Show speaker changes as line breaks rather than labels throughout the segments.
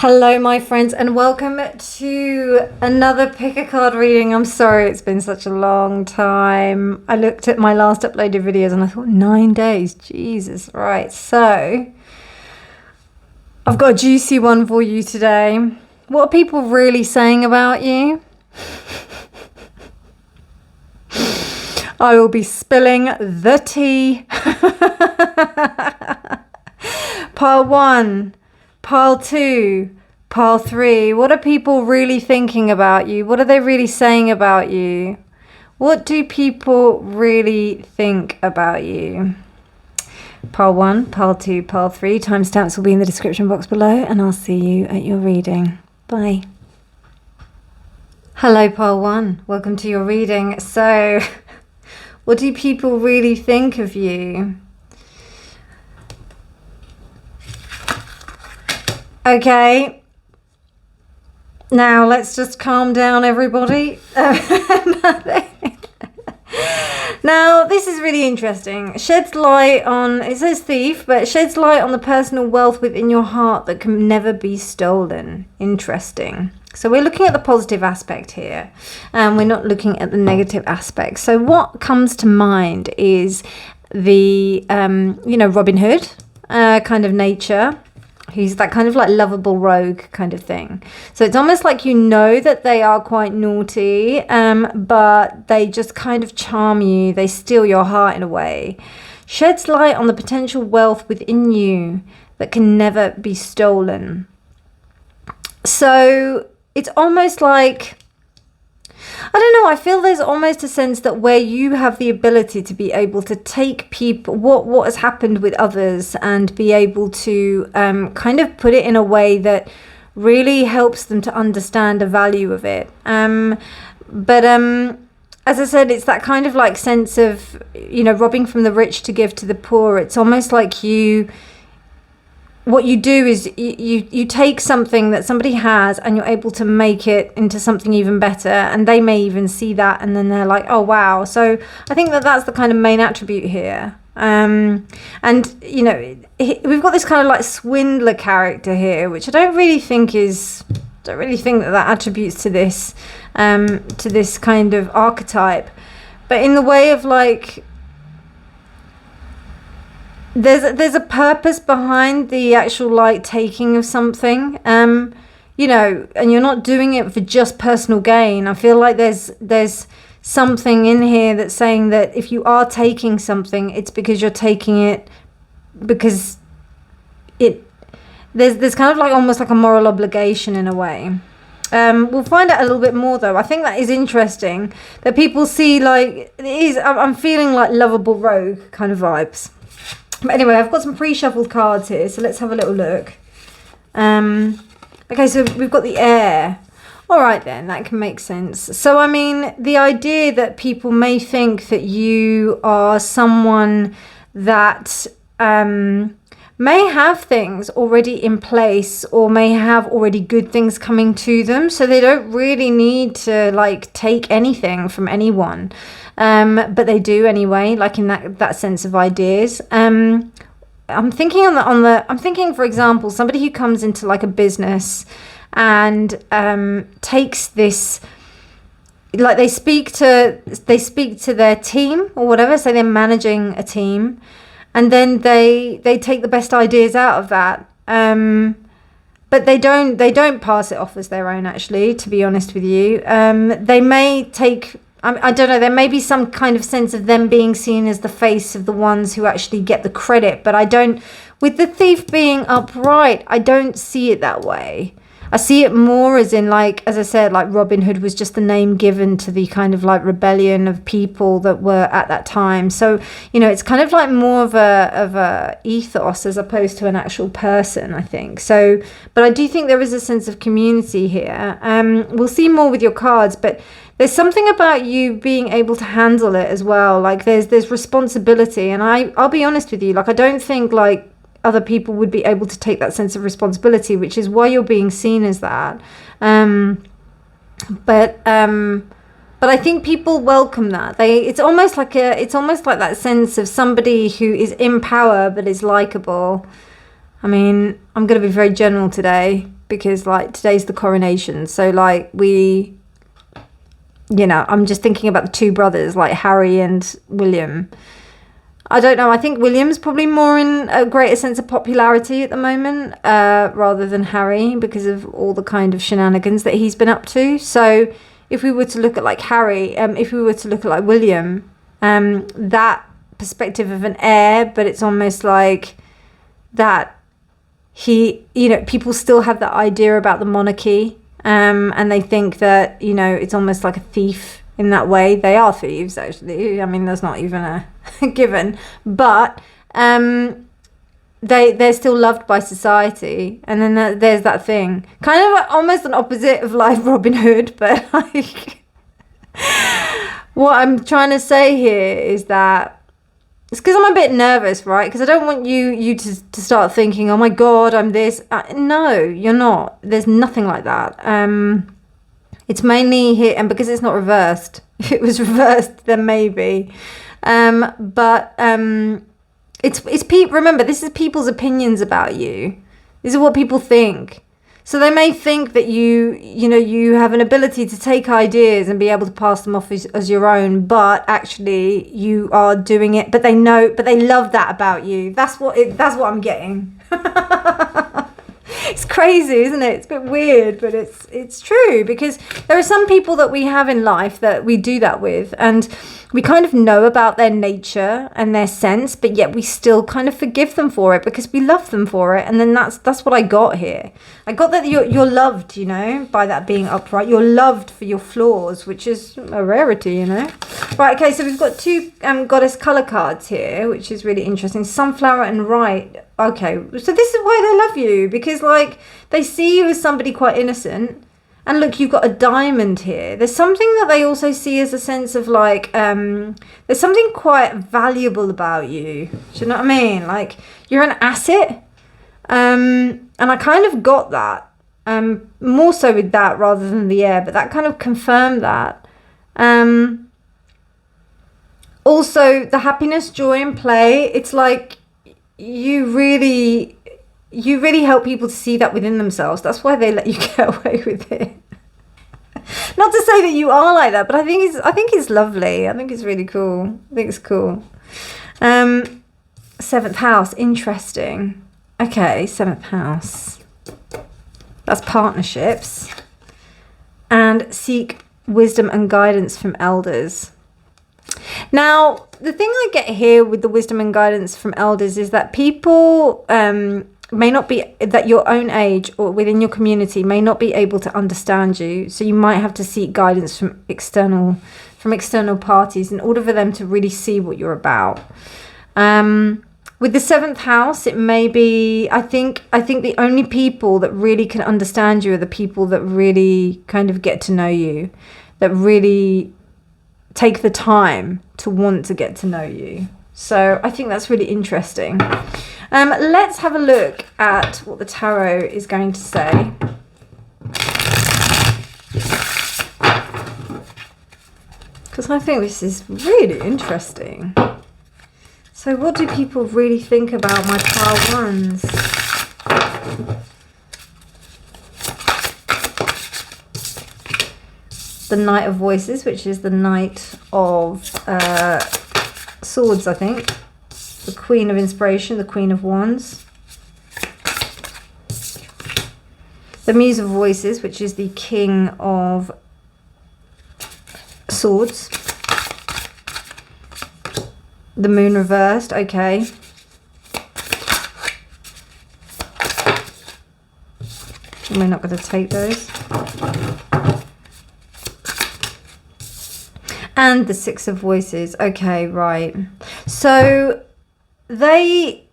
Hello my friends and welcome to another pick a card reading. I'm sorry it's been such a long time. I looked at my last uploaded videos and I thought 9 days, Jesus. Right, so I've got a juicy one for you today. What are people really saying about you? I will be spilling the tea. Pile 1. Pile 2, pile 3. What are people really thinking about you? What are they really saying about you? What do people really think about you? Pile 1, pile 2, pile 3. Timestamps will be in the description box below, and I'll see you at your reading. Bye. Hello, pile 1. Welcome to your reading. So, what do people really think of you? Okay, now let's just calm down, everybody. Now, this is really interesting. Sheds light on, it says thief, but it sheds light on the personal wealth within your heart that can never be stolen. Interesting. So we're looking at the positive aspect here, and we're not looking at the negative aspect. So what comes to mind is the, Robin Hood kind of nature. He's that kind of like lovable rogue kind of thing. So it's almost like you know that they are quite naughty, but they just kind of charm you. They steal your heart in a way. Sheds light on the potential wealth within you that can never be stolen. So it's almost like, I don't know, I feel there's almost a sense that where you have the ability to be able to take people, what has happened with others, and be able to kind of put it in a way that really helps them to understand the value of it. But as I said, it's that kind of like sense of, robbing from the rich to give to the poor. It's almost like what you do is you take something that somebody has and you're able to make it into something even better, and they may even see that and then they're like, oh wow. So I think that that's the kind of main attribute here. And we've got this kind of like swindler character here, which I don't really think that attributes to this kind of archetype, but in the way of like, there's a purpose behind the actual like taking of something, and you're not doing it for just personal gain. I feel like there's something in here that's saying that if you are taking something, it's because you're taking it because there's kind of like almost like a moral obligation in a way. We'll find out a little bit more though. I think that is interesting that people see like it is. I'm feeling like lovable rogue kind of vibes. But anyway, I've got some pre-shuffled cards here, so let's have a little look. Okay, so we've got the air. All right then, that can make sense. So, I mean, the idea that people may think that you are someone that may have things already in place, or may have already good things coming to them, so they don't really need to like take anything from anyone. But they do anyway, like in that sense of ideas. I'm thinking I'm thinking, for example, somebody who comes into like a business and takes this, like they speak to their team or whatever, so they're managing a team, and then they take the best ideas out of that. But they don't pass it off as their own, actually, to be honest with you. They may take, I don't know, there may be some kind of sense of them being seen as the face of the ones who actually get the credit. But I don't, with the thief being upright, I don't see it that way. I see it more as in, like, as I said, like Robin Hood was just the name given to the kind of like rebellion of people that were at that time. So, it's kind of like more of a ethos as opposed to an actual person, I think. So, but I do think there is a sense of community here. We'll see more with your cards, but there's something about you being able to handle it as well. Like there's responsibility, and I'll be honest with you, like I don't think like other people would be able to take that sense of responsibility, which is why you're being seen as that. But I think people welcome that. It's almost like that sense of somebody who is in power but is likable. I mean, I'm going to be very general today because like today's the coronation. So like we, you know, I'm just thinking about the two brothers, like Harry and William. I don't know. I think William's probably more in a greater sense of popularity at the moment, rather than Harry, because of all the kind of shenanigans that he's been up to. So if we were to look at like Harry, if we were to look at like William, that perspective of an heir, but it's almost like that he, you know, people still have that idea about the monarchy, and they think that, you know, it's almost like a thief in that way. They are thieves, actually. I mean, that's not even a given, but they're still loved by society. And then there's that thing, kind of like almost an opposite of like Robin Hood, but like what I'm trying to say here is that it's because I'm a bit nervous, right? Because I don't want you to start thinking, oh my God, I'm this. No, you're not. There's nothing like that. It's mainly here, and because it's not reversed. If it was reversed, then maybe. It's people. Remember, this is people's opinions about you. These are what people think. So they may think that you have an ability to take ideas and be able to pass them off as your own, but actually you are doing it. But they love that about you. That's what I'm getting. It's crazy, isn't it? It's a bit weird, but it's true, because there are some people that we have in life that we do that with, and we kind of know about their nature and their sense, but yet we still kind of forgive them for it because we love them for it. And then that's what I got here. I got that you're loved, you know, by that being upright. You're loved for your flaws, which is a rarity, you know. Right, okay, so we've got two goddess color cards here, which is really interesting. Sunflower and Right. Okay, so this is why they love you, because like they see you as somebody quite innocent. And look, you've got a diamond here. There's something that they also see as a sense of like, there's something quite valuable about you. Do you know what I mean? Like, you're an asset. And I kind of got that. More so with that rather than the air, but that kind of confirmed that. Also, the happiness, joy, and play. It's like you really help people to see that within themselves. That's why they let you get away with it. Not to say that you are like that, but I think it's lovely. I think it's really cool. I think it's cool. 7th house, interesting. Okay, 7th house. That's partnerships. And seek wisdom and guidance from elders. Now, the thing I get here with the wisdom and guidance from elders is that people may not be, that your own age or within your community may not be able to understand you. So you might have to seek guidance from external parties in order for them to really see what you're about. With the 7th house, it may be, I think the only people that really can understand you are the people that really kind of get to know you, that really take the time to want to get to know you. So I think that's really interesting. Let's have a look at what the tarot is going to say. Because I think this is really interesting. So what do people really think about my pile ones? The Knight of Voices, which is the Knight of Swords, I think. The Queen of Inspiration, the Queen of Wands. The Muse of Voices, which is the King of Swords. The Moon reversed, okay. We're not going to take those. And the Six of Voices, okay, right. So they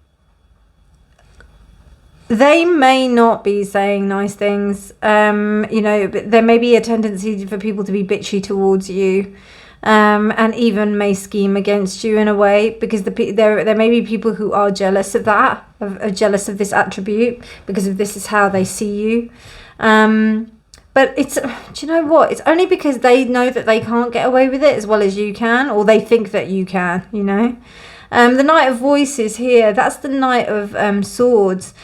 may not be saying nice things, you know, but there may be a tendency for people to be bitchy towards you, and even may scheme against you in a way, because there may be people who are jealous of that, are jealous of this attribute, because of this is how they see you. But it's, do you know what? It's only because they know that they can't get away with it as well as you can, or they think that you can, you know. The Knight of Voices here, that's the Knight of Swords.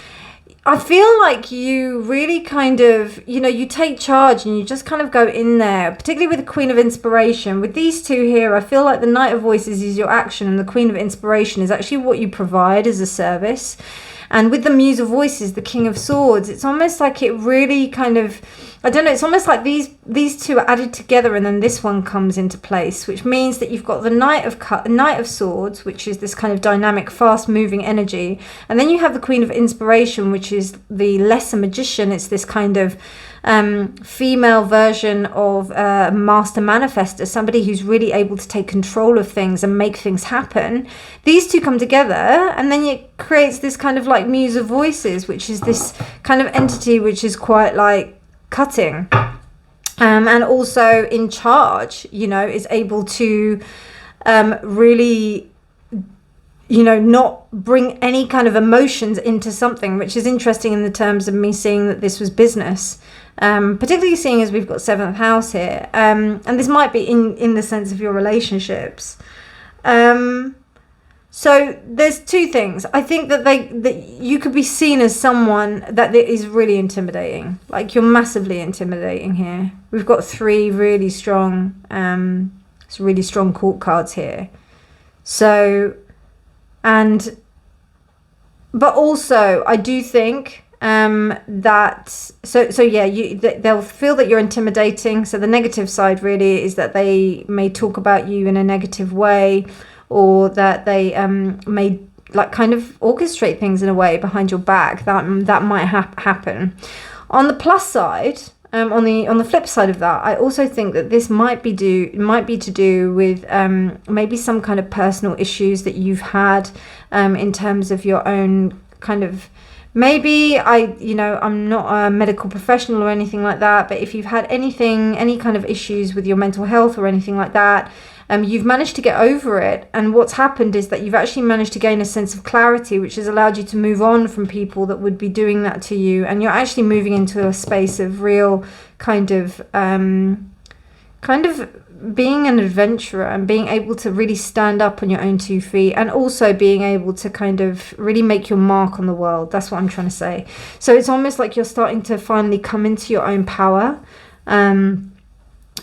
I feel like you really kind of, you know, you take charge and you just kind of go in there, particularly with the Queen of Inspiration. With these two here, I feel like the Knight of Voices is your action and the Queen of Inspiration is actually what you provide as a service. And with the Muse of Voices, the King of Swords, it's almost like it really kind of, I don't know, it's almost like these two are added together and then this one comes into place, which means that you've got the Knight of Swords, which is this kind of dynamic, fast-moving energy. And then you have the Queen of Inspiration, which is the lesser magician. It's this kind of female version of master manifester, somebody who's really able to take control of things and make things happen. These two come together and then it creates this kind of like Muse of Voices, which is this kind of entity which is quite like cutting and also in charge, you know, is able to really, you know, not bring any kind of emotions into something, which is interesting in the terms of me seeing that this was business. Particularly seeing as we've got 7th house here, and this might be in the sense of your relationships. So there's two things. I think that you could be seen as someone that is really intimidating. Like you're massively intimidating here. We've got 3 really strong court cards here. So, but also I do think that they'll feel that you're intimidating. So the negative side really is that they may talk about you in a negative way, or that they may like kind of orchestrate things in a way behind your back. That might happen. On the plus side, on the flip side of that, I also think that this might be to do with maybe some kind of personal issues that you've had in terms of your own kind of. Maybe I'm not a medical professional or anything like that, but if you've had any kind of issues with your mental health or anything like that, you've managed to get over it. And what's happened is that you've actually managed to gain a sense of clarity, which has allowed you to move on from people that would be doing that to you. And you're actually moving into a space of real kind of being an adventurer and being able to really stand up on your own 2 feet, and also being able to kind of really make your mark on the world. That's what I'm trying to say. So it's almost like you're starting to finally come into your own power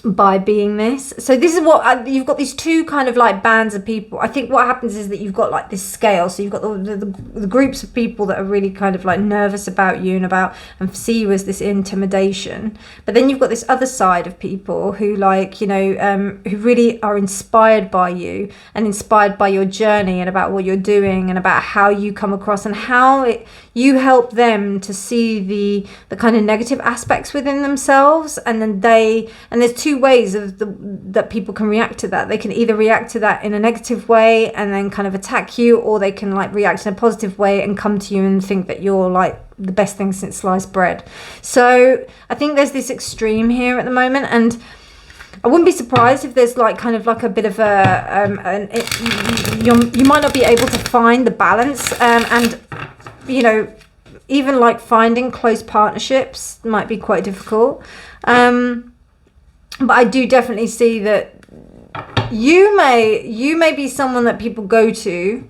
by being this. So this is what you've got, these 2 kind of like bands of people. I think what happens is that you've got like this scale. So you've got the groups of people that are really kind of like nervous about you and see you as this intimidation. But then you've got this other side of people who like, you know, who really are inspired by you and inspired by your journey and about what you're doing and about how you come across and how you help them to see the kind of negative aspects within themselves. And then there's 2 ways that people can react to that. They can either react to that in a negative way and then kind of attack you, or they can like react in a positive way and come to you and think that you're like the best thing since sliced bread. So I think there's this extreme here at the moment, and I wouldn't be surprised if there's like kind of like a bit of you might not be able to find the balance, and you know, even like finding close partnerships might be quite difficult. But I do definitely see that you may be someone that people go to.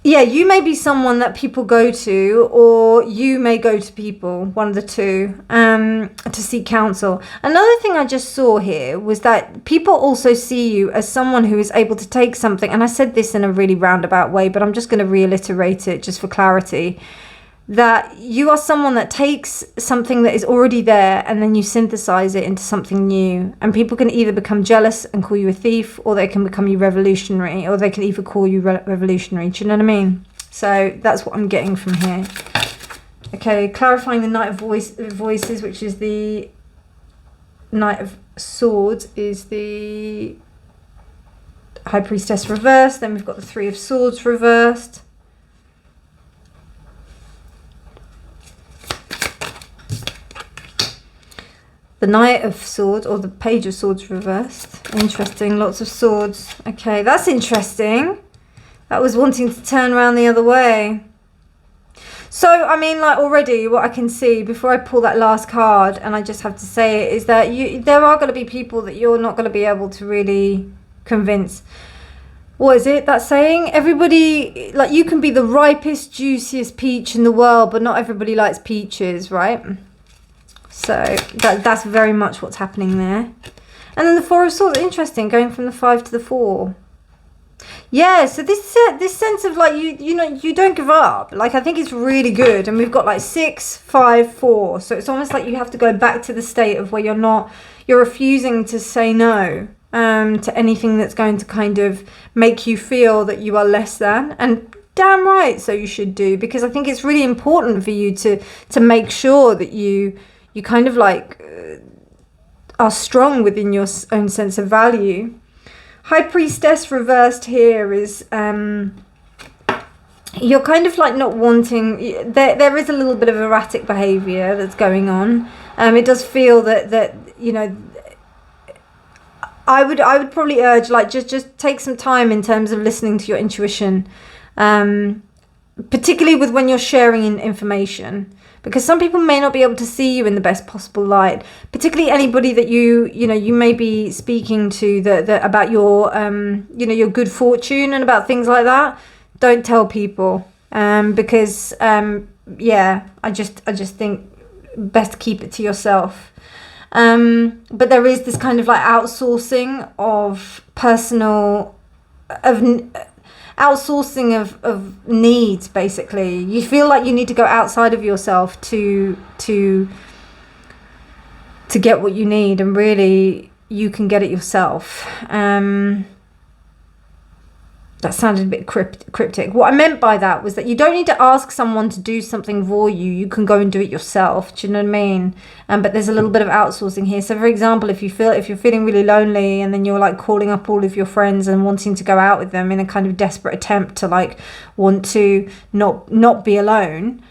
Yeah, you may be someone that people go to, or you may go to people, one of the 2, to seek counsel. Another thing I just saw here was that people also see you as someone who is able to take something, and I said this in a really roundabout way, but I'm just going to reiterate it just for clarity, that you are someone that takes something that is already there and then you synthesize it into something new. And people can either become jealous and call you a thief, or they can become you revolutionary, or they can even call you revolutionary. Do you know what I mean? So that's what I'm getting from here. Okay, clarifying the Knight of Voices, which is the Knight of Swords, is the High Priestess reversed. Then we've got the 3 of Swords reversed. The Knight of Swords, or the Page of Swords reversed. Interesting, lots of swords. Okay, that's interesting. That was wanting to turn around the other way. So, I mean, like already what I can see before I pull that last card, and I just have to say it, is that there are going to be people that you're not going to be able to really convince. what is it, that saying? Everybody, like, you can be the ripest, juiciest peach in the world, but not everybody likes peaches, right? So that's very much what's happening there. And then the Four of Swords, interesting, going from the 5 to the 4. Yeah, so this sense of like, you know, you don't give up. Like, I think it's really good. And we've got like 6, 5, 4. So it's almost like you have to go back to the state of where you're refusing to say no to anything that's going to kind of make you feel that you are less than. And damn right, so you should do, because I think it's really important for you to make sure that you kind of like are strong within your own sense of value. High Priestess reversed here is you're kind of like not wanting, there is a little bit of erratic behavior that's going on. It does feel that you know, I would probably urge, like, just take some time in terms of listening to your intuition, particularly with when you're sharing information, because some people may not be able to see you in the best possible light, particularly anybody that you know you may be speaking to that about your you know, your good fortune and about things like that. Don't tell people, because yeah, I just think best keep it to yourself. But there is this kind of like outsourcing of outsourcing of needs, basically. You feel like you need to go outside of yourself to get what you need, and really you can get it yourself. That sounded a bit cryptic. What I meant by that was that you don't need to ask someone to do something for you. You can go and do it yourself. Do you know what I mean? But there's a little bit of outsourcing here. So, for example, if you're feeling really lonely, and then you're like calling up all of your friends and wanting to go out with them in a kind of desperate attempt to like want to not be alone,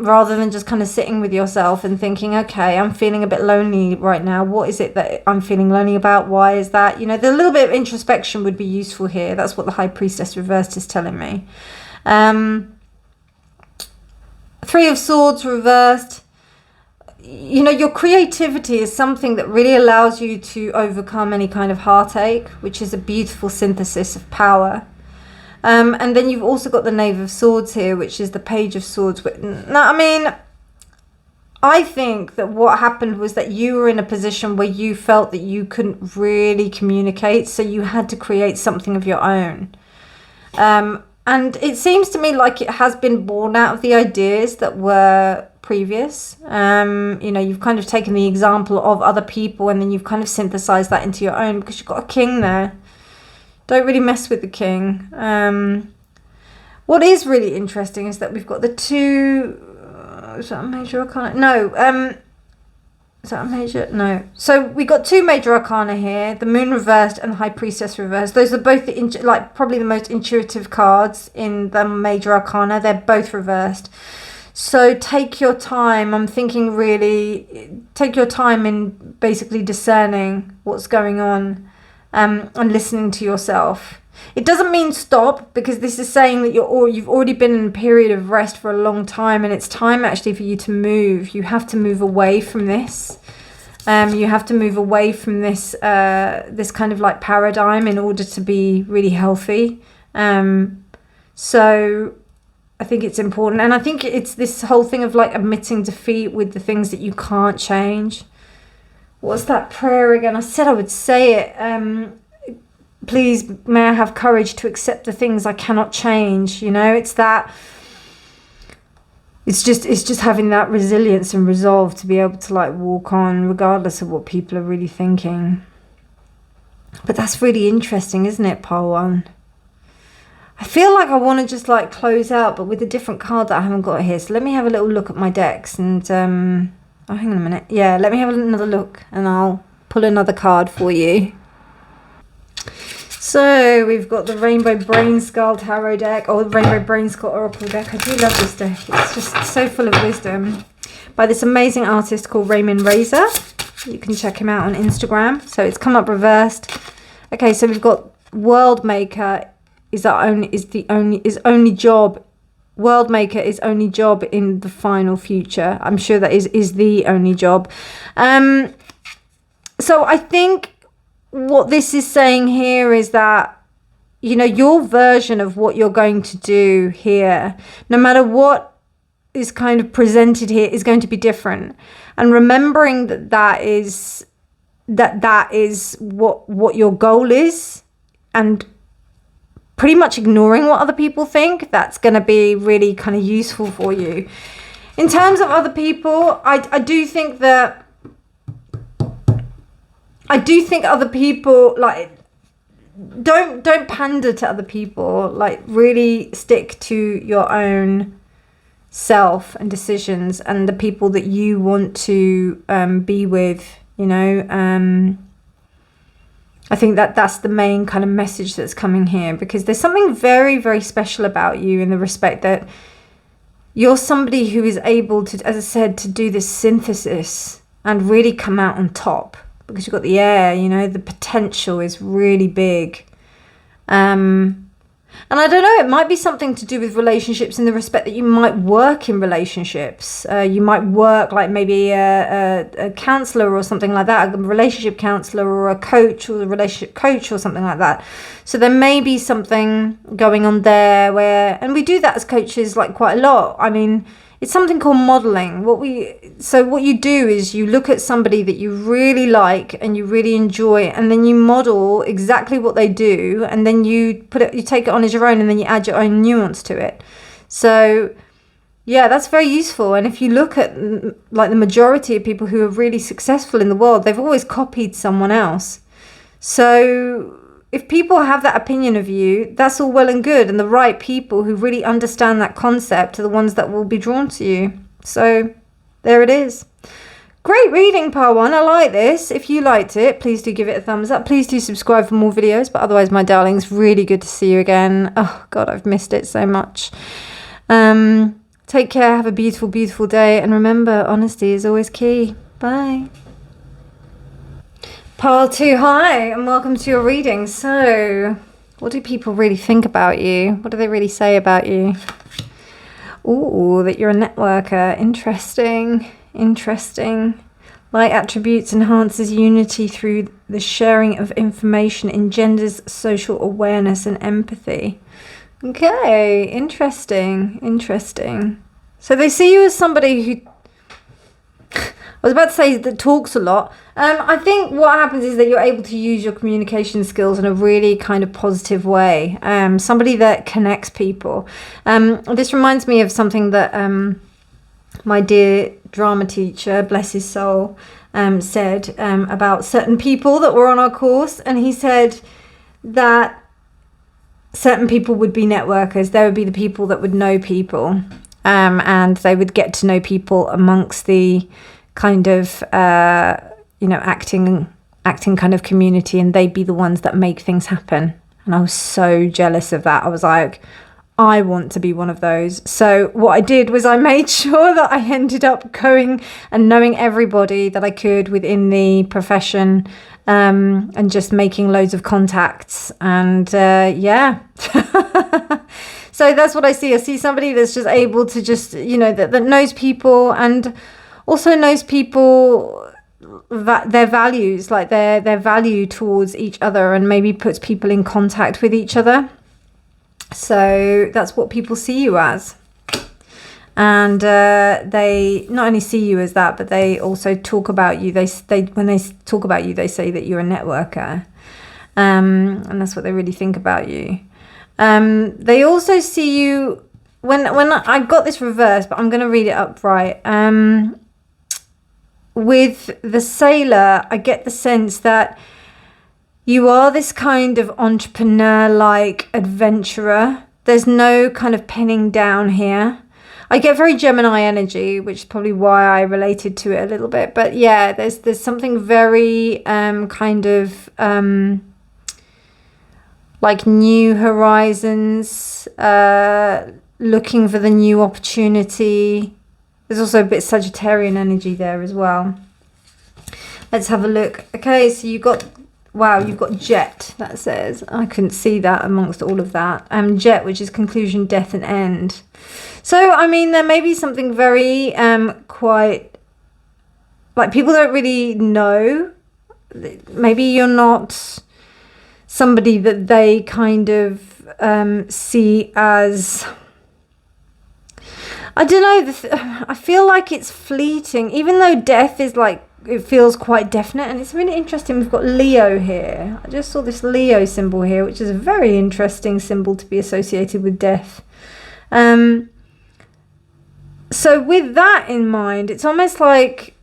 rather than just kind of sitting with yourself and thinking, okay, I'm feeling a bit lonely right now. What is it that I'm feeling lonely about? Why is that? You know, the little bit of introspection would be useful here. That's what the High Priestess reversed is telling me. 3 of Swords reversed. You know, your creativity is something that really allows you to overcome any kind of heartache, which is a beautiful synthesis of power. And then you've also got the Knave of Swords here, which is the Page of Swords. Now, I mean, I think that what happened was that you were in a position where you felt that you couldn't really communicate, so you had to create something of your own. And it seems to me like it has been born out of the ideas that were previous. You know, you've kind of taken the example of other people, and then you've kind of synthesized that into your own, because you've got a king there. Don't really mess with the king. What is really interesting is that we've got the 2... is that a major arcana? No. Is that a major? No. So we got 2 major arcana here. The Moon reversed and the High Priestess reversed. Those are both like probably the most intuitive cards in the major arcana. They're both reversed. So take your time. I'm thinking really take your time in basically discerning what's going on. And listening to yourself. It doesn't mean stop, because this is saying that you've already been in a period of rest for a long time, and it's time actually for you to move. You have to move away from this. You have to move away from this this kind of like paradigm in order to be really healthy. So I think it's important, and I think it's this whole thing of like admitting defeat with the things that you can't change. What's that prayer again? I said I would say it. Please, may I have courage to accept the things I cannot change. You know, it's that. It's just having that resilience and resolve to be able to like walk on regardless of what people are really thinking. But that's really interesting, isn't it, pile 1? I feel like I want to just like close out, but with a different card that I haven't got here. So let me have a little look at my decks and oh, hang on a minute. Yeah, let me have another look and I'll pull another card for you. So we've got the Rainbow Brainskull Tarot deck, or the Rainbow Brainskull Oracle deck. I do love this deck. It's just so full of wisdom by this amazing artist called Raymond Razor. You can check him out on Instagram. So it's come up reversed. Okay, so we've got World Maker is only job. World Maker is only job in the final future. I'm sure that is the only job. So I think what this is saying here is that, you know, your version of what you're going to do here, no matter what is kind of presented here, is going to be different. And remembering that that is what your goal is, and pretty much ignoring what other people think, that's going to be really kind of useful for you. In terms of other people, I do think other people, like, don't pander to other people. Like, really stick to your own self and decisions and the people that you want to be with, you know. I think that's the main kind of message that's coming here, because there's something very, very special about you in the respect that you're somebody who is able to, as I said, to do this synthesis and really come out on top, because you've got the air, you know, the potential is really big. And I don't know, it might be something to do with relationships in the respect that you might work in relationships. You might work like maybe a counselor or something like that, a relationship counselor or a coach or a relationship coach or something like that. So there may be something going on there where, and we do that as coaches like quite a lot. I mean, it's something called modeling. So what you do is you look at somebody that you really like and you really enjoy, and then you model exactly what they do, and then you take it on as your own, and then you add your own nuance to it. So yeah, that's very useful. And if you look at like the majority of people who are really successful in the world, they've always copied someone else. So if people have that opinion of you, that's all well and good. And the right people who really understand that concept are the ones that will be drawn to you. So there it is. Great reading, Part 1. I like this. If you liked it, please do give it a thumbs up. Please do subscribe for more videos. But otherwise, my darlings, really good to see you again. Oh, God, I've missed it so much. Take care. Have a beautiful, beautiful day. And remember, honesty is always key. Bye. Pile 2, hi, and welcome to your reading. So, what do people really think about you? What do they really say about you? Ooh, that you're a networker. Interesting, interesting. Light attributes enhances unity through the sharing of information, engenders social awareness and empathy. Okay, interesting, interesting. So they see you as somebody who, I was about to say that talks a lot. I think what happens is that you're able to use your communication skills in a really kind of positive way. Somebody that connects people. This reminds me of something that my dear drama teacher, bless his soul, said about certain people that were on our course. And he said that certain people would be networkers. They would be the people that would know people. And they would get to know people amongst the kind of acting kind of community, and they'd be the ones that make things happen. And I was so jealous of that. I was like, I want to be one of those. So what I did was I made sure that I ended up going and knowing everybody that I could within the profession, and just making loads of contacts. And yeah. So that's what I see. I see somebody that's just able to just, that knows people, and also knows people, their values, like their value towards each other, and maybe puts people in contact with each other. So that's what people see you as. And they not only see you as that, but they also talk about you. They when they talk about you, they say that you're a networker, and that's what they really think about you. They also see you when I got this reversed, but I'm going to read it upright. With the sailor, I get the sense that you are this kind of entrepreneur-like adventurer. There's no kind of pinning down here. I get very Gemini energy, which is probably why I related to it a little bit. But yeah, there's something very kind of like new horizons, looking for the new opportunity. There's also a bit Sagittarian energy there as well. Let's have a look. Okay, so you've got Jet, that says. I couldn't see that amongst all of that. Jet, which is conclusion, death, and end. So, I mean, there may be something very quite, like, people don't really know maybe you're not somebody that they kind of see as, I don't know, I feel like it's fleeting, even though death is like, it feels quite definite. And it's really interesting, we've got Leo here. I just saw this Leo symbol here, which is a very interesting symbol to be associated with death. So with that in mind, it's almost like,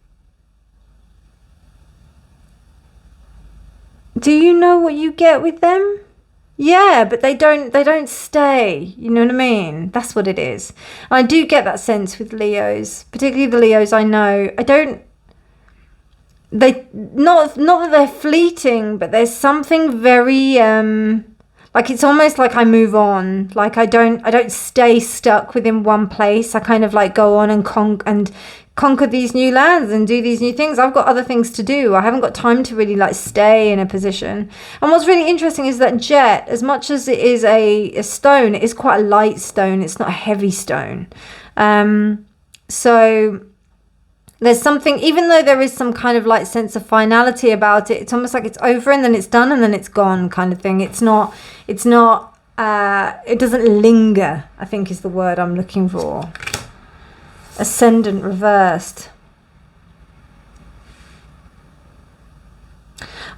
do you know what you get with them? Yeah, but they don't stay. You know what I mean? That's what it is. And I do get that sense with Leos, particularly the Leos I know. Not that they're fleeting, but there's something very like, it's almost like I move on. Like I don't stay stuck within one place. I kind of like go on and conquer these new lands and do these new things. I've got other things to do. I haven't got time to really like stay in a position. And what's really interesting is that jet, as much as it is a stone, it is quite a light stone. It's not a heavy stone. So there's something, even though there is some kind of like sense of finality about it, it's almost like it's over and then it's done and then it's gone kind of thing. It doesn't linger, I think is the word I'm looking for. Ascendant reversed.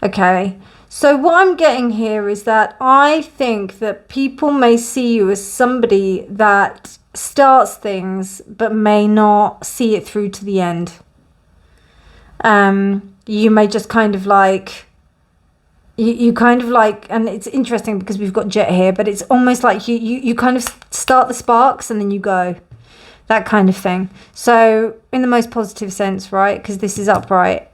Okay, so what I'm getting here is that I think that people may see you as somebody that starts things but may not see it through to the end. You may just kind of like, you kind of like, and it's interesting because we've got jet here, but it's almost like you kind of start the sparks and then you go, that kind of thing. So in the most positive sense, right, because this is upright,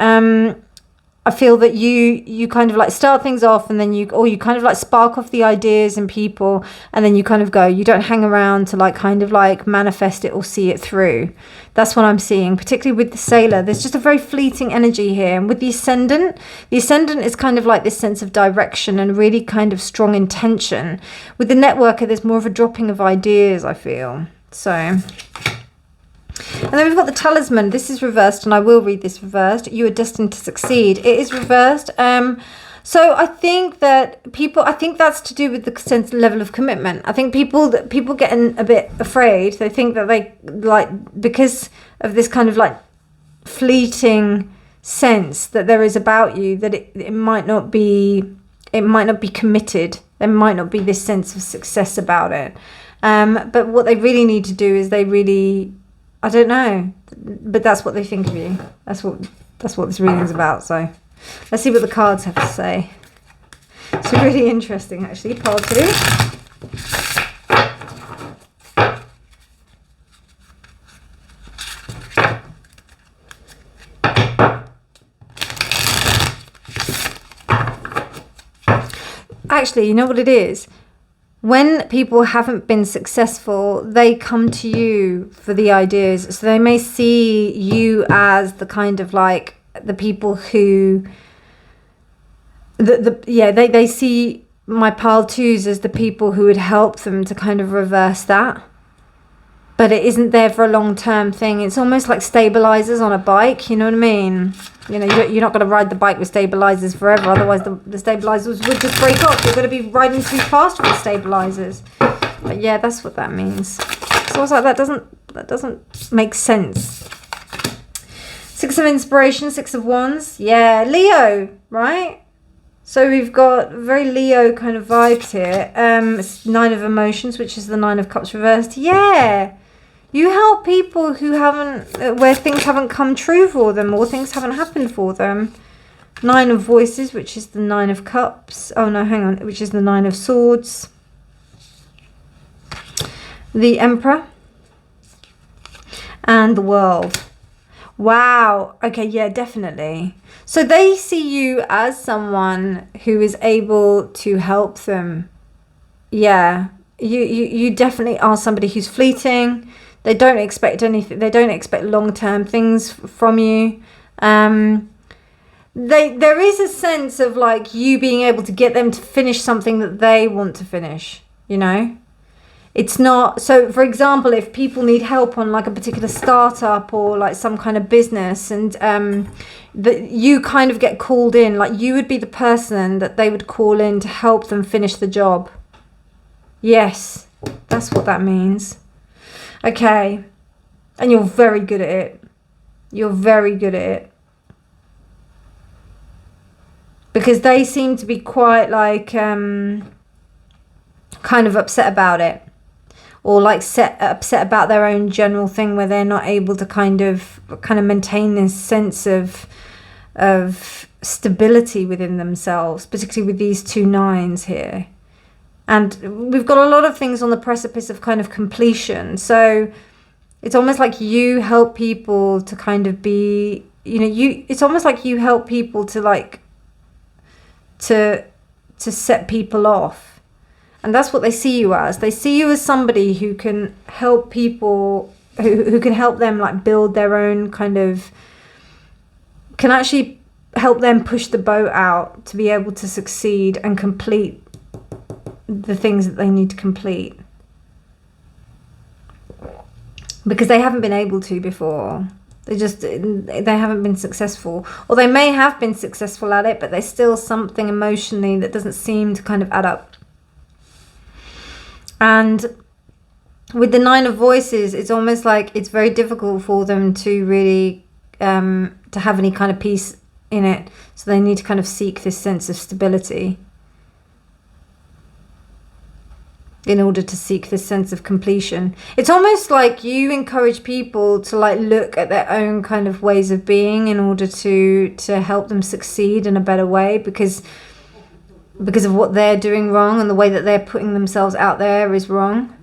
I feel that you kind of like start things off and then you kind of like spark off the ideas and people, and then you kind of go, you don't hang around to like kind of like manifest it or see it through. That's what I'm seeing, particularly with the sailor. There's just a very fleeting energy here. And with the ascendant is kind of like this sense of direction and really kind of strong intention. With the networker, there's more of a dropping of ideas, I feel. So, and then we've got the talisman. This is reversed, and I will read this reversed. You are destined to succeed. It is reversed. So I think that I think that's to do with the sense level of commitment. I think people getting a bit afraid. They think that they like, because of this kind of like fleeting sense that there is about you, that it might not be committed. There might not be this sense of success about it. But what they really need to do is I don't know, but that's what they think of you. That's what this reading's about. So let's see what the cards have to say. It's really interesting, actually. Pile 2. Actually, you know what it is? When people haven't been successful, they come to you for the ideas. So they may see you as the kind of like the people who, they see my pile 2s as the people who would help them to kind of reverse that. But it isn't there for a long-term thing. It's almost like stabilizers on a bike, you know what I mean? You know, you're not going to ride the bike with stabilizers forever, otherwise the stabilizers would just break off. You're going to be riding too fast with stabilizers. But yeah, that's what that means. So I was like, that doesn't make sense. 6 of inspiration, 6 of wands. Yeah, Leo, right? So we've got very Leo kind of vibes here. It's 9 of emotions, which is the 9 of cups reversed. Yeah. You help people who haven't, where things haven't come true for them or things haven't happened for them. 9 of voices, which is the 9 of cups. Oh no, hang on, which is the 9 of swords. The Emperor. And the World. Wow. Okay, yeah, definitely. So they see you as someone who is able to help them. Yeah, you definitely are somebody who's fleeting. They don't expect anything. They don't expect long-term things from you. There is a sense of like you being able to get them to finish something that they want to finish, you know? It's not, so for example, if people need help on like a particular startup or like some kind of business, and that you kind of get called in, like you would be the person that they would call in to help them finish the job. Yes, that's what that means. Okay, and you're very good at it. You're very good at it. Because they seem to be quite like kind of upset about it. Or like upset about their own general thing, where they're not able to kind of maintain this sense of stability within themselves, particularly with these 2 9s here. And we've got a lot of things on the precipice of kind of completion. So it's almost like you help people to kind of be, it's almost like you help people to like to set people off. And that's what they see you as. They see you as somebody who can help people, who can help them like build their own kind of, can actually help them push the boat out to be able to succeed and complete the things that they need to complete. Because they haven't been able to before. They haven't been successful. Or they may have been successful at it, but there's still something emotionally that doesn't seem to kind of add up. And with the 9 of voices, it's almost like it's very difficult for them to really to have any kind of peace in it. So they need to kind of seek this sense of stability in order to seek this sense of completion. It's almost like you encourage people to like look at their own kind of ways of being in order to help them succeed in a better way, because of what they're doing wrong and the way that they're putting themselves out there is wrong.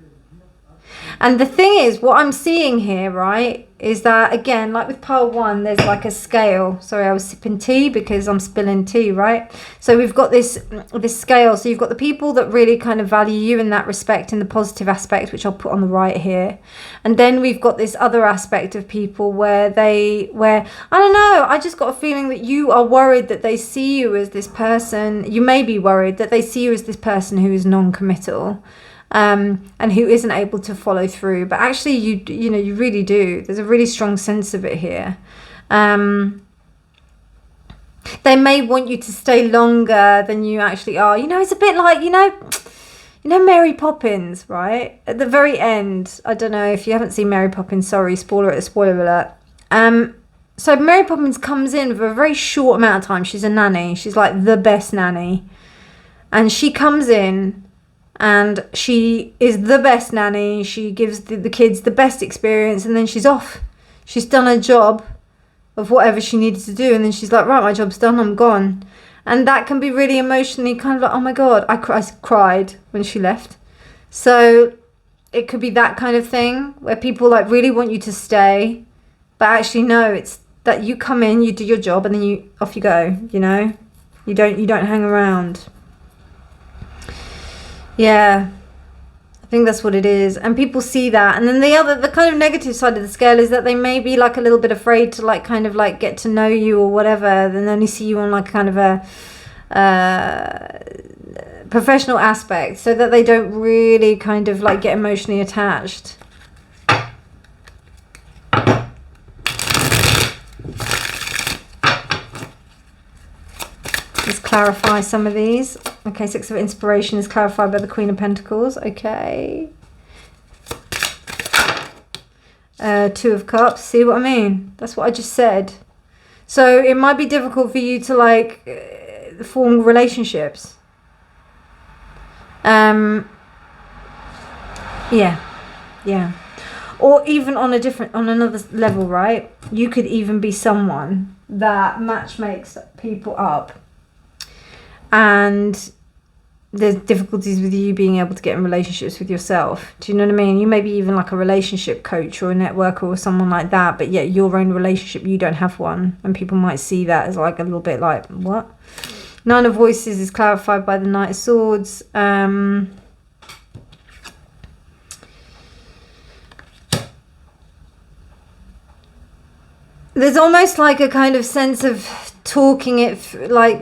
And the thing is, what I'm seeing here, right, is that, again, like with pile 1, there's like a scale. Sorry, I was sipping tea because I'm spilling tea, right? So we've got this scale. So you've got the people that really kind of value you in that respect, in the positive aspect, which I'll put on the right here. And then we've got this other aspect of people where I don't know, I just got a feeling that you are worried that they see you as this person. You may be worried that they see you as this person who is non-committal. And who isn't able to follow through, but actually you really do. There's a really strong sense of it here. They may want you to stay longer than you actually are. It's a bit like Mary Poppins, right? At the very end, I don't know if you haven't seen Mary Poppins, sorry, spoiler alert. So Mary Poppins comes in for a very short amount of time. She's a nanny. She's like the best nanny, and she comes in. And she is the best nanny. She gives the kids the best experience. And then she's off. She's done her job of whatever she needed to do. And then she's like, right, my job's done. I'm gone. And that can be really emotionally kind of like, oh my God, I cried when she left. So it could be that kind of thing where people like really want you to stay. But actually, no, it's that you come in, you do your job, and then off you go, You don't hang around. Yeah, I think that's what it is. And people see that. And then the kind of negative side of the scale is that they may be like a little bit afraid to like kind of like get to know you or whatever, then only see you on like kind of a professional aspect, so that they don't really kind of like get emotionally attached. Let's clarify some of these. Okay, 6 of Inspiration is clarified by the Queen of Pentacles. Okay. 2 of Cups. See what I mean? That's what I just said. So it might be difficult for you to like form relationships. Yeah. Or even on another level, right? You could even be someone that matchmakes people up. And there's difficulties with you being able to get in relationships with yourself. Do you know what I mean? You may be even like a relationship coach or a networker or someone like that, but yet your own relationship, you don't have one. And people might see that as like a little bit like, what? 9 of Voices is clarified by the Knight of Swords. There's almost like a kind of sense of talking it, like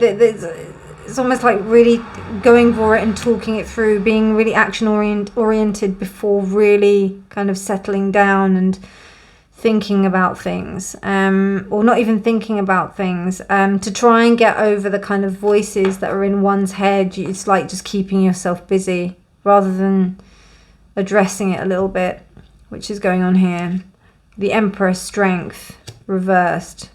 it's almost like really going for it and talking it through, being really action oriented before really kind of settling down and thinking about things, or not even thinking about things, to try and get over the kind of voices that are in one's head. It's like just keeping yourself busy rather than addressing it a little bit, which is going on here. The Emperor, strength, reversed.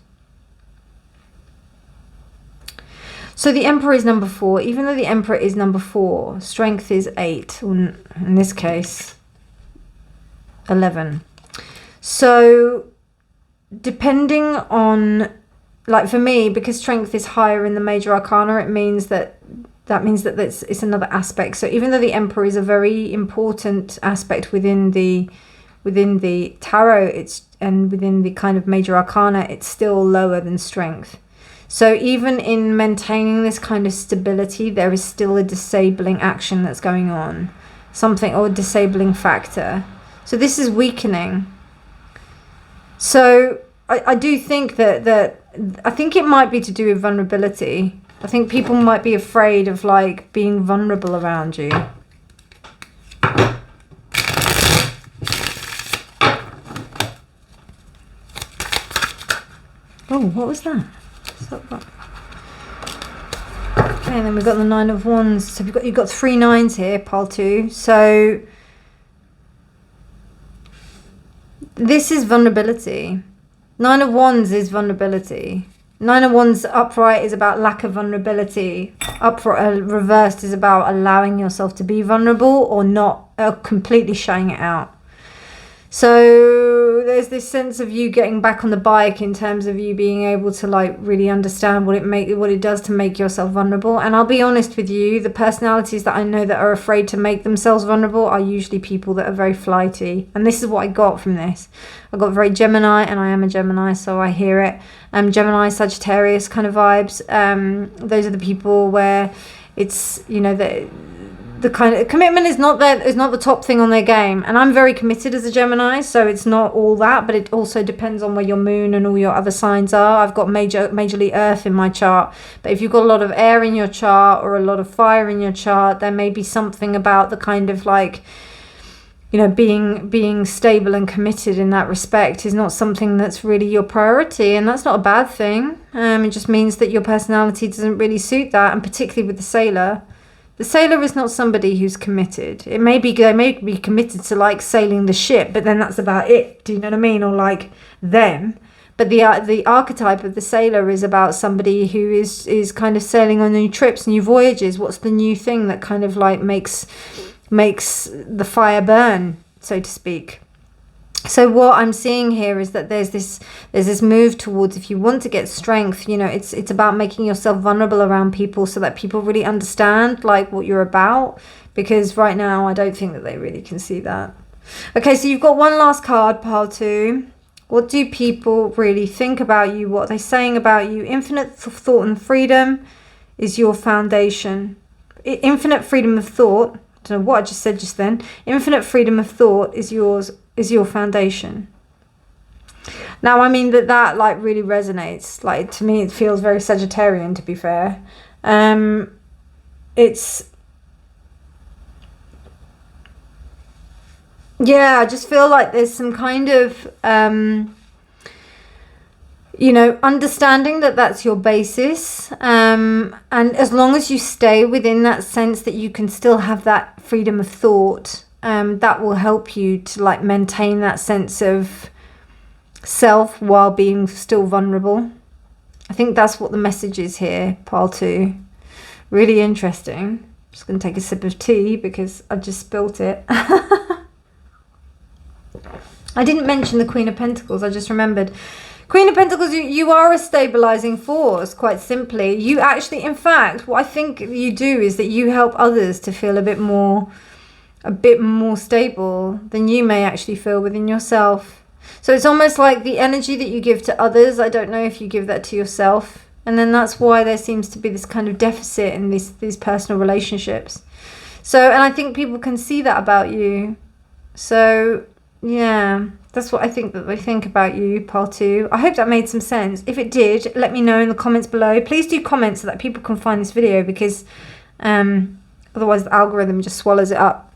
So the Emperor is number 4. Even though the Emperor is number 4, strength is 8, or in this case 11. So depending on, like for me, because strength is higher in the major arcana, it means that it's another aspect. So even though the Emperor is a very important aspect within the tarot, and within the kind of major arcana, it's still lower than strength. So even in maintaining this kind of stability, there is still a disabling action that's going on, something, or a disabling factor. So this is weakening. So I do think that I think it might be to do with vulnerability. I think people might be afraid of like being vulnerable around you. Oh, what was that? Okay, and then we've got the 9 of Wands. So you've got 3 9s here, pile 2. So this is vulnerability. 9 of Wands is vulnerability. 9 of Wands upright is about lack of vulnerability. Upright reversed is about allowing yourself to be vulnerable or not, completely shutting it out. So there's this sense of you getting back on the bike in terms of you being able to like really understand what it does to make yourself vulnerable. And I'll be honest with you, the personalities that I know that are afraid to make themselves vulnerable are usually people that are very flighty. And this is what I got from this. I got very Gemini, and I am a Gemini, so I hear it. Gemini, Sagittarius kind of vibes. Those are the people where it's, you know, the kind of commitment is not the top thing on their game. And I'm very committed as a Gemini, so it's not all that, but it also depends on where your moon and all your other signs are. I've got majorly earth in my chart, but if you've got a lot of air in your chart or a lot of fire in your chart, there may be something about the kind of like, you know, being stable and committed in that respect is not something that's really your priority, and that's not a bad thing. It just means that your personality doesn't really suit that, and particularly with the Sailor. The Sailor is not somebody who's committed. They may be committed to like sailing the ship, but then that's about it. Do you know what I mean? Or like them. But the archetype of the Sailor is about somebody who is kind of sailing on new trips, new voyages. What's the new thing that kind of like makes the fire burn, so to speak. So what I'm seeing here is that there's this move towards, if you want to get strength, you know, it's about making yourself vulnerable around people so that people really understand like what you're about, because right now I don't think that they really can see that. Okay, so you've got one last card, pile 2. What do people really think about you? What are they saying about you? Infinite thought and freedom is your foundation. Infinite freedom of thought. I don't know what I just said just then. Infinite freedom of thought is your foundation. Now, I mean that like really resonates. Like, to me, it feels very Sagittarian, to be fair. It's, yeah, I just feel like there's some kind of you know, understanding that that's your basis, and as long as you stay within that sense that you can still have that freedom of thought, that will help you to like maintain that sense of self while being still vulnerable. I think that's what the message is here, pile 2. Really interesting. Just going to take a sip of tea because I just spilt it. I didn't mention the Queen of Pentacles, I just remembered. Queen of Pentacles, you are a stabilizing force, quite simply. You actually, in fact, what I think you do is that you help others to feel a bit more stable than you may actually feel within yourself. So it's almost like the energy that you give to others, I don't know if you give that to yourself. And then that's why there seems to be this kind of deficit in these personal relationships. So, and I think people can see that about you. So Yeah, that's what I think that they think about you, pile 2. I hope that made some sense. If it did, let me know in the comments below. Please do comment so that people can find this video, because otherwise the algorithm just swallows it up.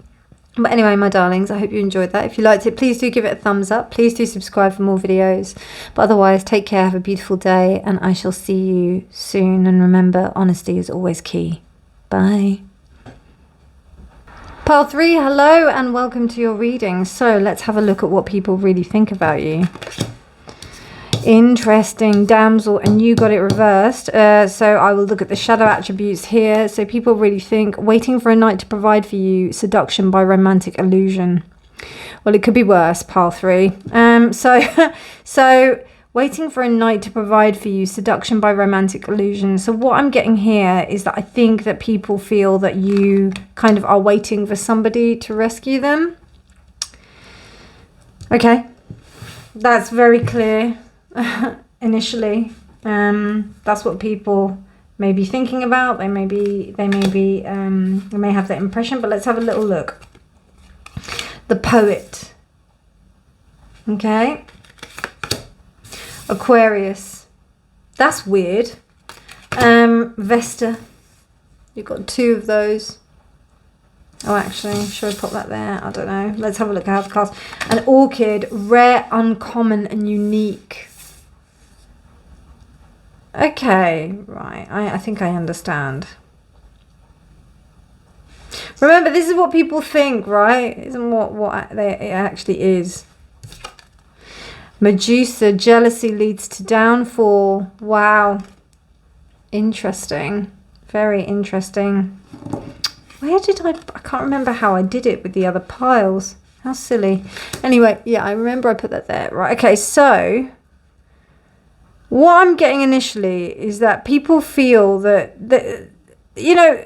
But anyway, my darlings, I hope you enjoyed that. If you liked it, please do give it a thumbs up. Please do subscribe for more videos. But otherwise, take care, have a beautiful day, and I shall see you soon. And remember, honesty is always key. Bye. Pile 3, hello and welcome to your reading. So let's have a look at what people really think about you. Interesting, damsel, and you got it reversed. So I will look at the shadow attributes here. So people really think waiting for a knight to provide for you, seduction by romantic illusion. Well, it could be worse, pile 3. So waiting for a knight to provide for you, seduction by romantic illusion. So what I'm getting here is that I think that people feel that you kind of are waiting for somebody to rescue them. Okay, that's very clear. Initially, that's what people may be thinking about. They may have that impression. But let's have a little look. The Poet. Okay. Aquarius. That's weird. Vesta. You've got 2 of those. Oh, actually, should I pop that there? I don't know. Let's have a look at how the cards. An Orchid, rare, uncommon, and unique. Okay, right. I think I understand. Remember, this is what people think, right? Isn't what it actually is. Medusa, jealousy leads to downfall. Wow. Interesting. Very interesting. Where did I can't remember how I did it with the other piles. How silly. Anyway, yeah, I remember I put that there. Right, okay, so what I'm getting initially is that people feel that you know,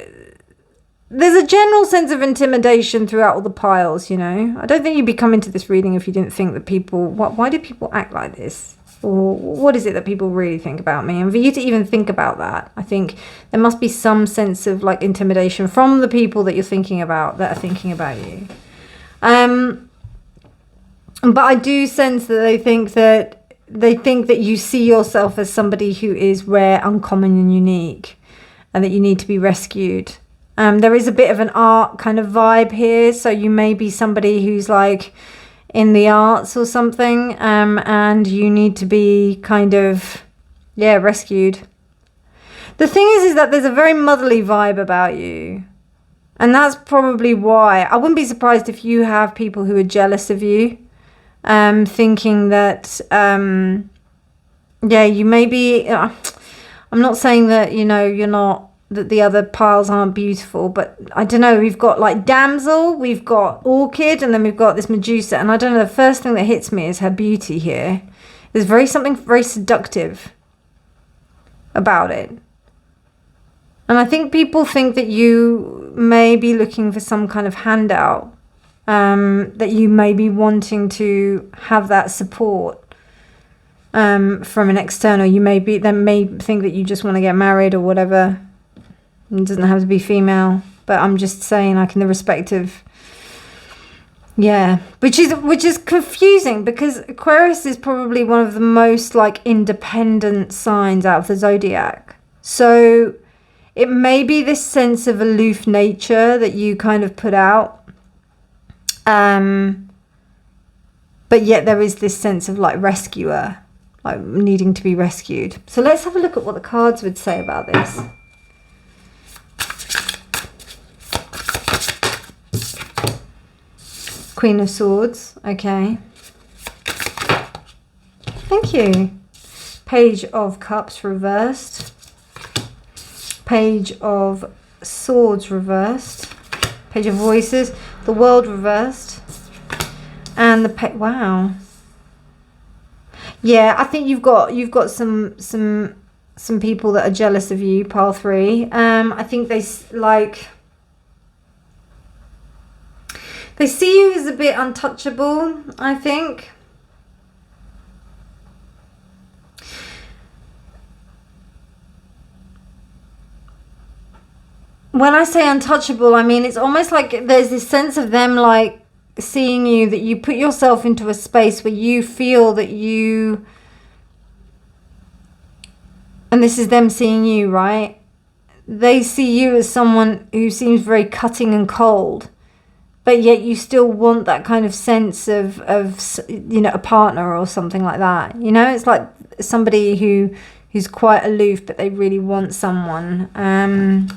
there's a general sense of intimidation throughout all the piles, you know. I don't think you'd be coming to this reading if you didn't think that people... Why do people act like this? Or what is it that people really think about me? And for you to even think about that, I think there must be some sense of, like, intimidation from the people that you're thinking about, that are thinking about you. But I do sense that they think that you see yourself as somebody who is rare, uncommon, and unique, and that you need to be rescued. There is a bit of an art kind of vibe here, so you may be somebody who's like in the arts or something, and you need to be kind of, yeah, rescued. The thing is that there's a very motherly vibe about you, and that's probably why. I wouldn't be surprised if you have people who are jealous of you, thinking that, yeah, you may be, I'm not saying that, you know, you're not, that the other piles aren't beautiful, but I don't know, we've got like damsel, we've got orchid, and then we've got this Medusa, and I don't know, the first thing that hits me is her beauty here. There's something very seductive about it. And I think people think that you may be looking for some kind of handout, that you may be wanting to have that support from an external. They may think that you just want to get married or whatever. It doesn't have to be female, but I'm just saying, like, in the respective, yeah, which is confusing, because Aquarius is probably one of the most like independent signs out of the zodiac. So it may be this sense of aloof nature that you kind of put out, but yet there is this sense of like rescuer, like needing to be rescued. So let's have a look at what the cards would say about this. Queen of Swords, okay. Thank you. Page of Cups reversed. Page of Swords reversed. Page of Voices. The World reversed. And the wow. Yeah, I think you've got some people that are jealous of you, pile 3. I think they see you as a bit untouchable, I think. When I say untouchable, I mean, it's almost like there's this sense of them like seeing you, that you put yourself into a space where you feel that you, and this is them seeing you, right? They see you as someone who seems very cutting and cold, but yet you still want that kind of sense of you know, a partner or something like that. You know, it's like somebody who's quite aloof, but they really want someone. And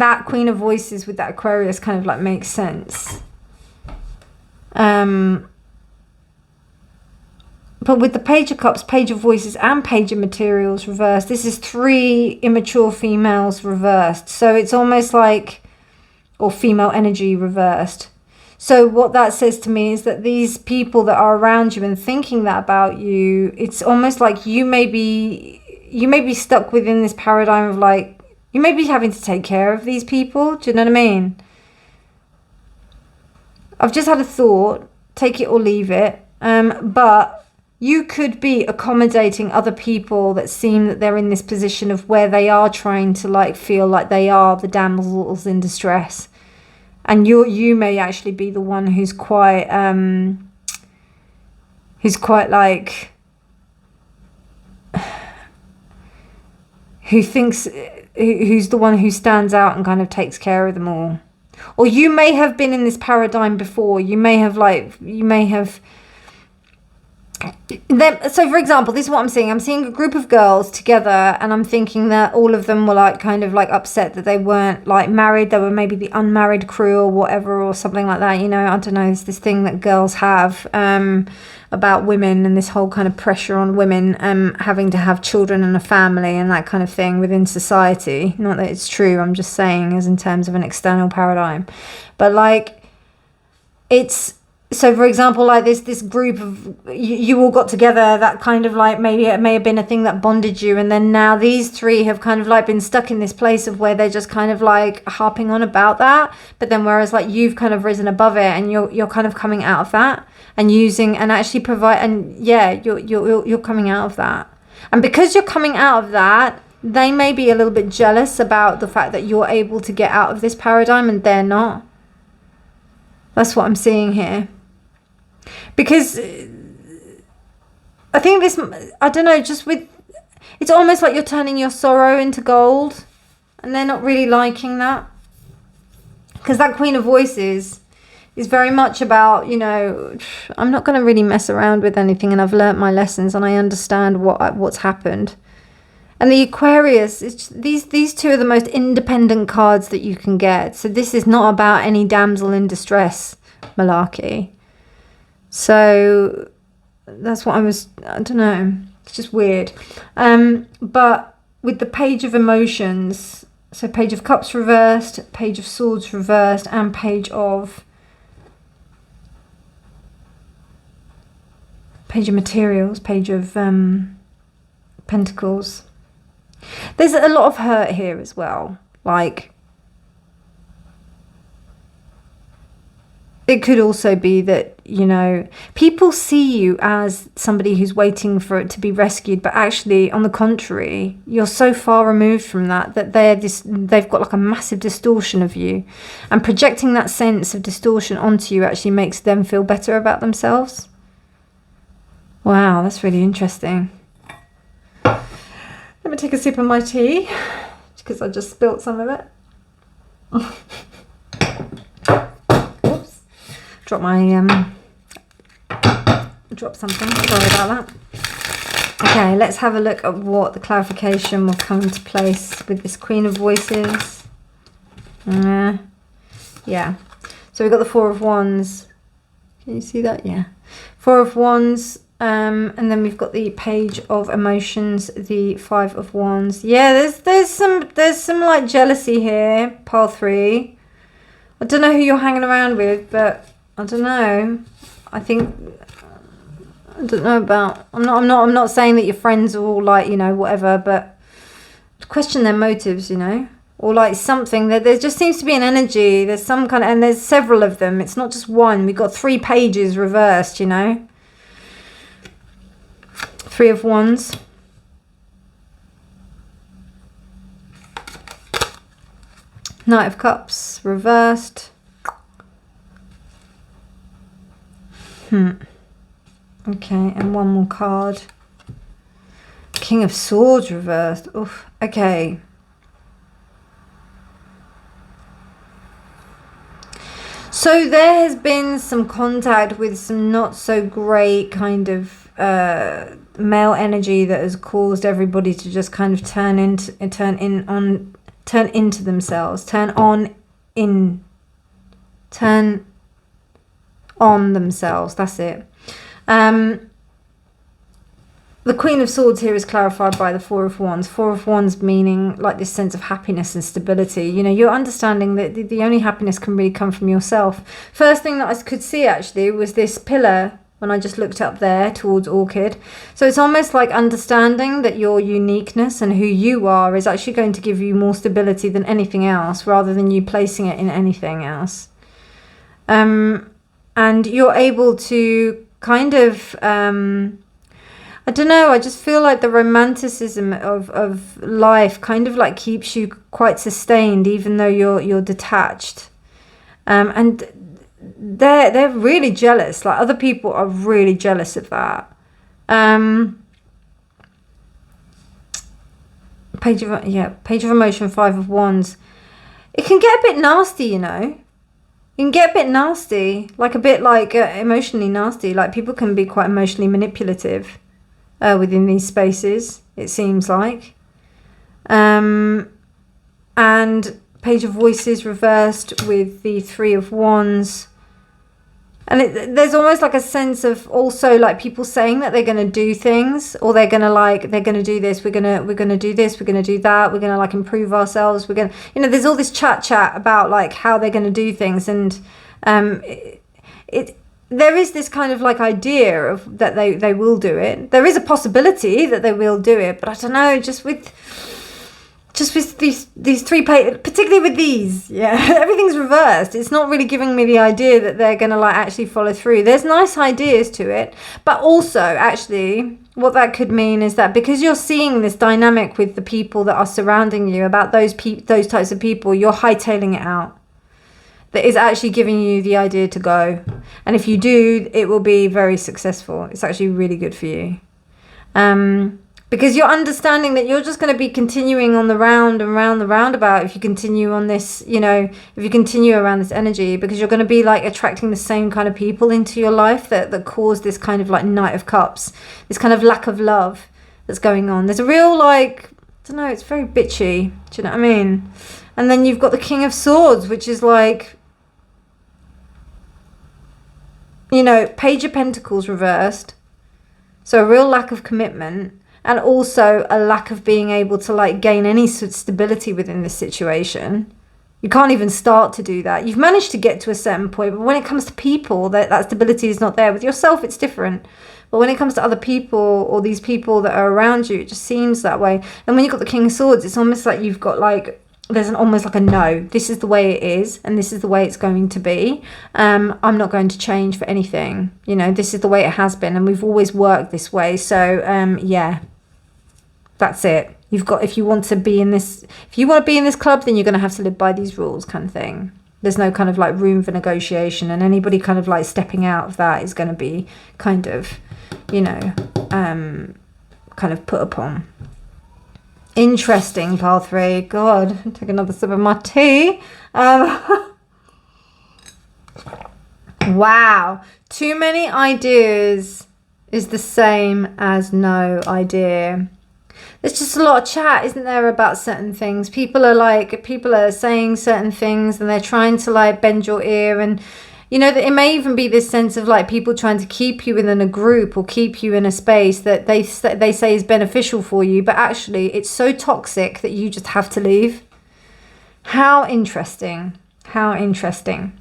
that Queen of Voices with that Aquarius kind of like makes sense. But with the Page of Cups, Page of Voices and Page of Materials reversed, this is 3 immature females reversed. So it's almost like, or female energy reversed. So what that says to me is that these people that are around you and thinking that about you, it's almost like you may be stuck within this paradigm of like, you may be having to take care of these people. Do you know what I mean? I've just had a thought, take it or leave it. But you could be accommodating other people that seem that they're in this position of where they are trying to like feel like they are the damsels in distress. And you may actually be the one who's quite like, who's the one who stands out and kind of takes care of them all. Or you may have been in this paradigm before. You may have so for example, this is what I'm seeing. I'm seeing a group of girls together, and I'm thinking that all of them were like kind of like upset that they weren't like married. They were maybe the unmarried crew or whatever, or something like that. You know, I don't know. It's this thing that girls have about women, and this whole kind of pressure on women having to have children and a family and that kind of thing within society. Not that it's true. I'm just saying as in terms of an external paradigm. But like, it's... So, for example, like this group of you all got together, that kind of like, maybe it may have been a thing that bonded you. And then now these 3 have kind of like been stuck in this place of where they're just kind of like harping on about that. But then whereas like you've kind of risen above it, and you're kind of coming out of that and using and actually provide. And yeah, you're coming out of that. And because you're coming out of that, they may be a little bit jealous about the fact that you're able to get out of this paradigm and they're not. That's what I'm seeing here. Because I think this, I don't know, just with, it's almost like you're turning your sorrow into gold, and they're not really liking that. Because that Queen of Voices is very much about, you know, I'm not going to really mess around with anything, and I've learnt my lessons and I understand what's happened. And the Aquarius, these 2 are the most independent cards that you can get. So this is not about any damsel in distress malarkey. So that's what I don't know, it's just weird. But with the Page of Emotions, so Page of Cups reversed, Page of Swords reversed, and Page of Materials, Page of Pentacles. There's a lot of hurt here as well. Like, it could also be that, you know, people see you as somebody who's waiting for it to be rescued, but actually, on the contrary, you're so far removed from that they've got like a massive distortion of you, and projecting that sense of distortion onto you actually makes them feel better about themselves. Wow, that's really interesting. Let me take a sip of my tea because I just spilt some of it. Drop something, sorry about that. Okay, let's have a look at what the clarification will come into place with this Queen of Voices. Yeah, so we've got the 4 of Wands. Can you see that? Yeah, 4 of Wands, and then we've got the Page of Emotions, the 5 of Wands. Yeah, there's some like jealousy here, pile 3. I don't know who you're hanging around with, but I don't know. I don't know about. I'm not saying that your friends are all like, you know, whatever, but question their motives, you know, or like something that there just seems to be an energy. There's some kind of, and there's several of them. It's not just one. We've got 3 pages reversed, you know. 3 of Wands. Knight of Cups reversed. Okay, and one more card. King of Swords reversed. Oof. Okay. So there has been some contact with some not so great kind of male energy that has caused everybody to just kind of turn into themselves, turn on themselves. That's it. The Queen of Swords here is clarified by the Four of Wands. Four of Wands meaning like this sense of happiness and stability. You know, you're understanding that the only happiness can really come from yourself. First thing that I could see actually was this pillar when I just looked up there towards Orchid. So it's almost like understanding that your uniqueness and who you are is actually going to give you more stability than anything else, rather than you placing it in anything else. And you're able to kind of... I don't know, I just feel like the romanticism of life kind of like keeps you quite sustained, even though you're detached. And they're really jealous. Like, other people are really jealous of that. Page of Emotion, Five of Wands. It can get a bit nasty, you know. You can get a bit nasty, like a bit like emotionally nasty. Like, people can be quite emotionally manipulative. Within these spaces, it seems like. And Page of Voices reversed with the Three of Wands. And there's almost like a sense of also like people saying that they're going to do things, or they're going to do this, we're going to do this, we're going to do that, we're going to like improve ourselves, we're going to, you know, there's all this chat about like how they're going to do things. And there is this kind of like idea of that they will do it. There is a possibility that they will do it, but I don't know, just with these three pages, particularly with these, yeah, everything's reversed. It's not really giving me the idea that they're going to like actually follow through. There's nice ideas to it, but also actually what that could mean is that because you're seeing this dynamic with the people that are surrounding you, about those types of people, you're hightailing it out. That is actually giving you the idea to go. And if you do, it will be very successful. It's actually really good for you. Because you're understanding that you're just going to be continuing on the round and round the roundabout if you continue on this, you know, if you continue around this energy, because you're going to be like attracting the same kind of people into your life that cause this kind of like Knight of Cups, this kind of lack of love that's going on. There's a real like, I don't know, it's very bitchy. Do you know what I mean? And then you've got the King of Swords, which is like, you know, Page of Pentacles reversed. So a real lack of commitment, and also a lack of being able to like gain any sort of stability within this situation. You can't even start to do that. You've managed to get to a certain point, but when it comes to people, that stability is not there. With yourself, it's different. But when it comes to other people, or these people that are around you, it just seems that way. And when you've got the King of Swords, it's almost like you've got like, there's almost like a no, this is the way it is, and this is the way it's going to be. I'm not going to change for anything. You know, this is the way it has been, and we've always worked this way. So yeah, that's it. You've got, if you want to be in this club, then you're going to have to live by these rules, kind of thing. There's no kind of like room for negotiation, and anybody kind of like stepping out of that is going to be kind of, you know, kind of put upon. Interesting, pile 3. God, take another sip of my tea. Wow. Too many ideas is the same as no idea. There's just a lot of chat, isn't there, about certain things. People are saying certain things, and they're trying to like bend your ear, and you know, that it may even be this sense of like people trying to keep you within a group or keep you in a space that they say is beneficial for you, but actually it's so toxic that you just have to leave. How interesting. How interesting.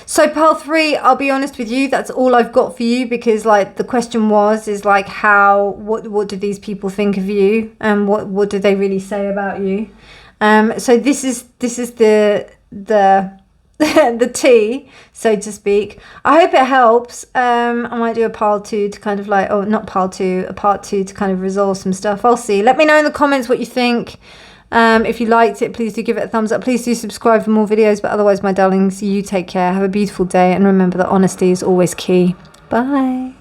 So pile 3, I'll be honest with you, that's all I've got for you, because like the question is like what do these people think of you, and what do they really say about you? So this is the the tea, so to speak. I hope it helps. I might do a pile 2 to kind of like, oh, not pile 2, a part 2 to kind of resolve some stuff. I'll see. Let me know in the comments what you think. If you liked it, please do give it a thumbs up. Please do subscribe for more videos. But otherwise, my darlings, you take care. Have a beautiful day. And remember that honesty is always key. Bye.